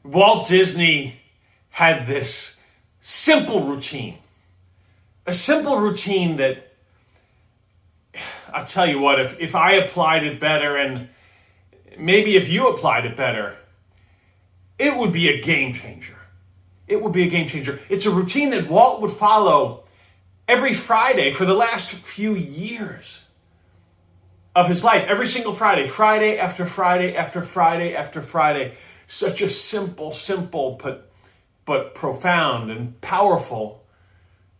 Walt Disney had this simple routine. A simple routine that, I'll tell you what, if I applied it better, and maybe if you applied it better, it would be a game changer. It would be a game changer. It's a routine that Walt would follow every Friday for the last few years of his life. Every single Friday, Friday after Friday after Friday after Friday. Such a simple but profound and powerful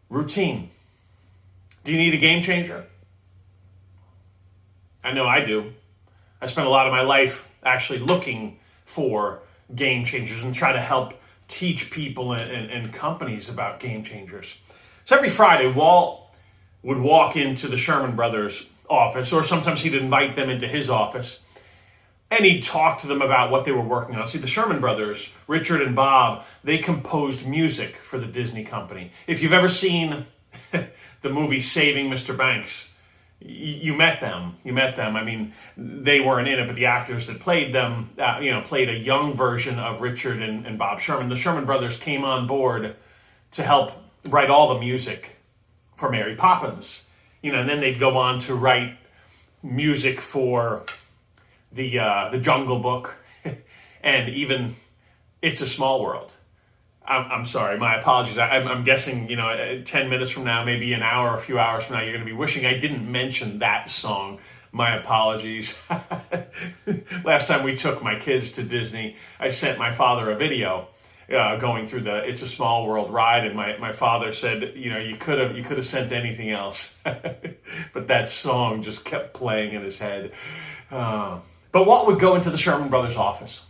routine. Do you need a game changer? I know I do. I spent a lot of my life actually looking for game changers and try to help teach people and companies about game changers. So every Friday, Walt would walk into the Sherman Brothers office, or sometimes he'd invite them into his office, and he'd talk to them about what they were working on. See, the Sherman Brothers, Richard and Bob, they composed music for the Disney company. If you've ever seen the movie Saving Mr. Banks, you met them. I mean, they weren't in it, but the actors that played them, played a young version of Richard and Bob Sherman. The Sherman Brothers came on board to help write all the music for Mary Poppins. And then they'd go on to write music for the Jungle Book and even It's a Small World. I'm sorry, my apologies. I'm guessing, 10 minutes from now, maybe an hour, a few hours from now, you're going to be wishing I didn't mention that song. My apologies. Last time we took my kids to Disney, I sent my father a video going through the It's a Small World ride, and my father said, you could have sent anything else. But that song just kept playing in his head. But Walt would go into the Sherman Brothers office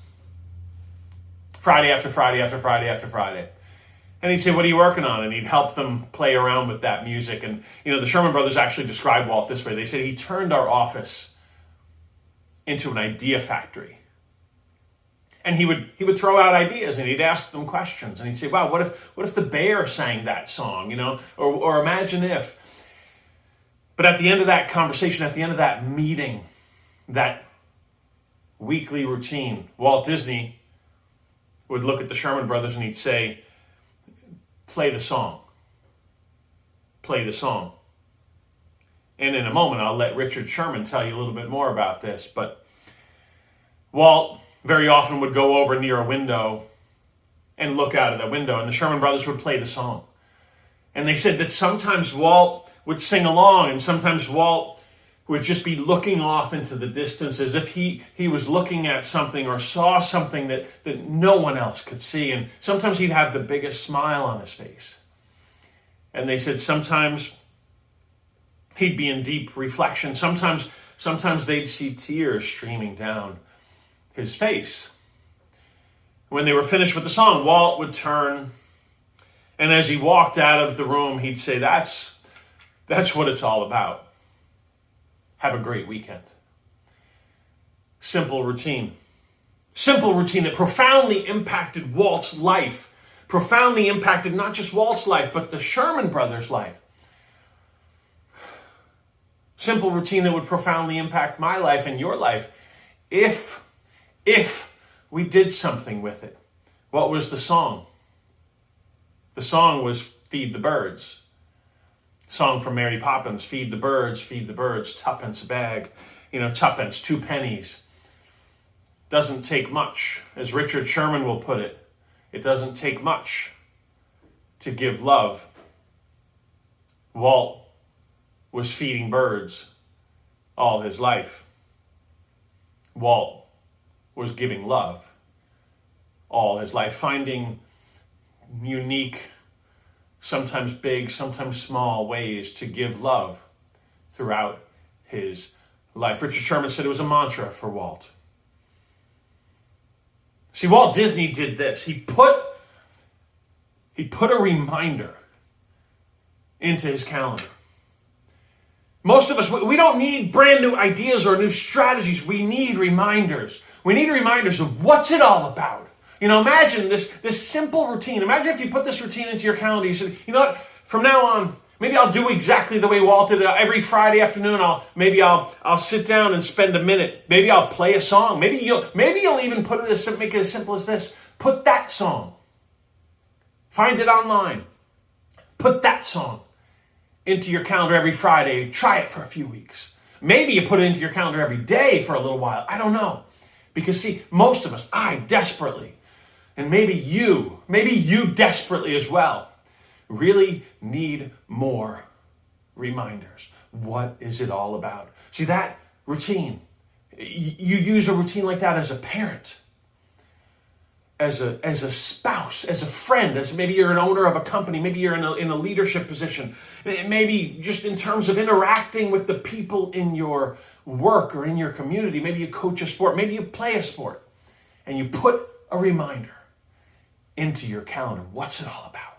Friday after Friday after Friday after Friday. And he'd say, what are you working on? And he'd help them play around with that music. And, the Sherman Brothers actually described Walt this way. They said he turned our office into an idea factory. And he would throw out ideas, and he'd ask them questions. And he'd say, wow, what if the bear sang that song, or imagine if. But at the end of that conversation, at the end of that meeting, that weekly routine, Walt Disney would look at the Sherman Brothers and he'd say, play the song. Play the song. And in a moment, I'll let Richard Sherman tell you a little bit more about this. But Walt very often would go over near a window and look out of the window, and the Sherman Brothers would play the song. And they said that sometimes Walt would sing along, and sometimes Walt would just be looking off into the distance as if he was looking at something or saw something that no one else could see. And sometimes he'd have the biggest smile on his face. And they said sometimes he'd be in deep reflection. Sometimes they'd see tears streaming down his face. When they were finished with the song, Walt would turn, and as he walked out of the room, he'd say, that's what it's all about. Have a great weekend. Simple routine. Simple routine that profoundly impacted Walt's life. Profoundly impacted not just Walt's life, but the Sherman Brothers' life. Simple routine that would profoundly impact my life and your life if we did something with it. What was the song? The song was Feed the Birds. Song from Mary Poppins, feed the birds, tuppence a bag, tuppence, 2 pennies. Doesn't take much, as Richard Sherman will put it. It doesn't take much to give love. Walt was feeding birds all his life. Walt was giving love all his life, finding unique, sometimes big, sometimes small ways to give love throughout his life. Richard Sherman said it was a mantra for Walt. See, Walt Disney did this. He put a reminder into his calendar. Most of us, we don't need brand new ideas or new strategies. We need reminders. We need reminders of what's it all about. Imagine this simple routine. Imagine if you put this routine into your calendar. You said, you know what? From now on, Maybe I'll do exactly the way Walt did it. Every Friday afternoon, I'll sit down and spend a minute. Maybe I'll play a song. Maybe you'll even make it as simple as this. Put that song. Find it online. Put that song into your calendar every Friday. Try it for a few weeks. Maybe you put it into your calendar every day for a little while. I don't know. Because see, most of us, I desperately, and maybe you desperately as well, really need more reminders. What is it all about? See, that routine, you use a routine like that as a parent, as a spouse, as a friend, as maybe you're an owner of a company, maybe you're in a leadership position, maybe just in terms of interacting with the people in your work or in your community. Maybe you coach a sport, maybe you play a sport, and you put a reminder into your calendar. What's it all about?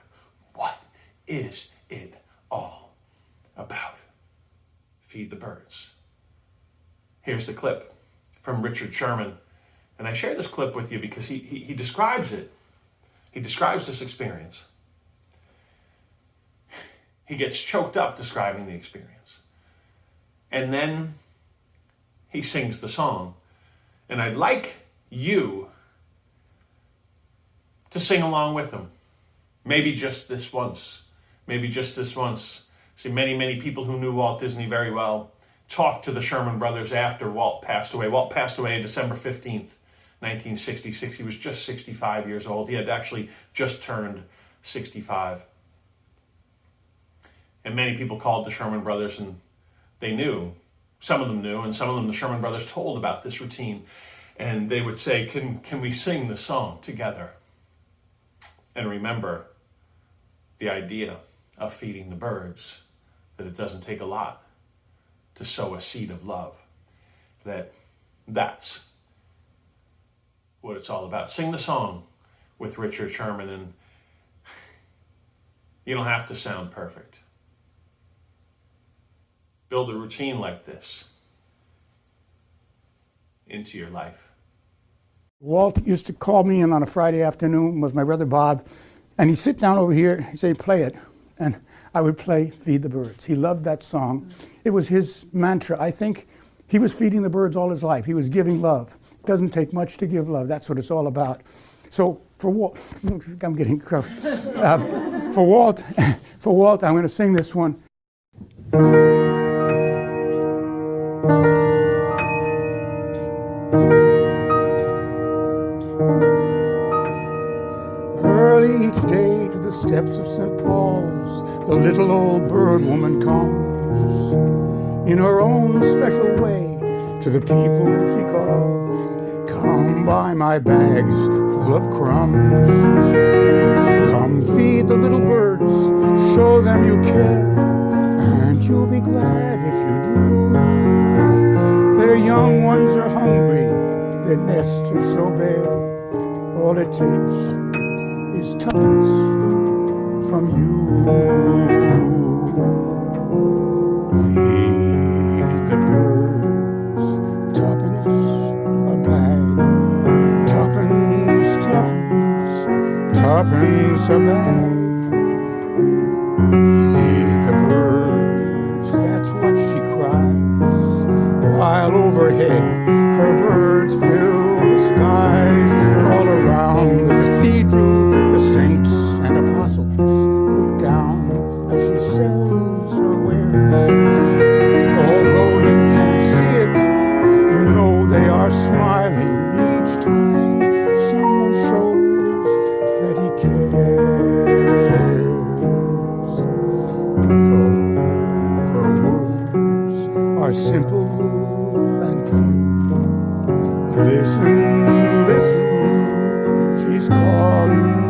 What is it all about? Feed the birds. Here's the clip from Richard Sherman. And I share this clip with you because he describes it. He describes this experience. He gets choked up describing the experience. And then he sings the song. And I'd like you to sing along with him. Maybe just this once. Maybe just this once. See, many people who knew Walt Disney very well talked to the Sherman brothers after Walt passed away. Walt passed away December 15th, 1966. He was just 65 years old. He had actually just turned 65. And many people called the Sherman brothers, and they knew. Some of them knew, and some of them the Sherman brothers told about this routine. And they would say, can we sing the song together? And remember the idea of feeding the birds, that it doesn't take a lot to sow a seed of love. That's what it's all about. Sing the song with Richard Sherman, and you don't have to sound perfect. Build a routine like this into your life. Walt used to call me in on a Friday afternoon with my brother Bob, and he'd sit down over here, he'd say, play it, and I would play Feed the Birds. He loved that song. It was his mantra. I think he was feeding the birds all his life. He was giving love. It doesn't take much to give love. That's what it's all about. So for Walt, I'm getting covered. For Walt, I'm going to sing this one. Early each day to the steps of St. Paul's, the little old bird woman comes in her own special way to the people she calls. Come buy my bags full of crumbs. Come feed the little birds, show them you care, and you'll be glad if you do. Their young ones are hungry, their nests are so bare. All it takes is tuppence from you. Feed the birds, tuppence a bag. Tuppence, tuppence, tuppence a bag. Feed the birds, that's what she cries, while overhead her birds fill the skies. All around the cathedral, the saints and apostles look down as she sells her wares. Although you can't see it, you know they are smiling each time someone shows that he cares. Though her words are simple and few, listen, listen, she's calling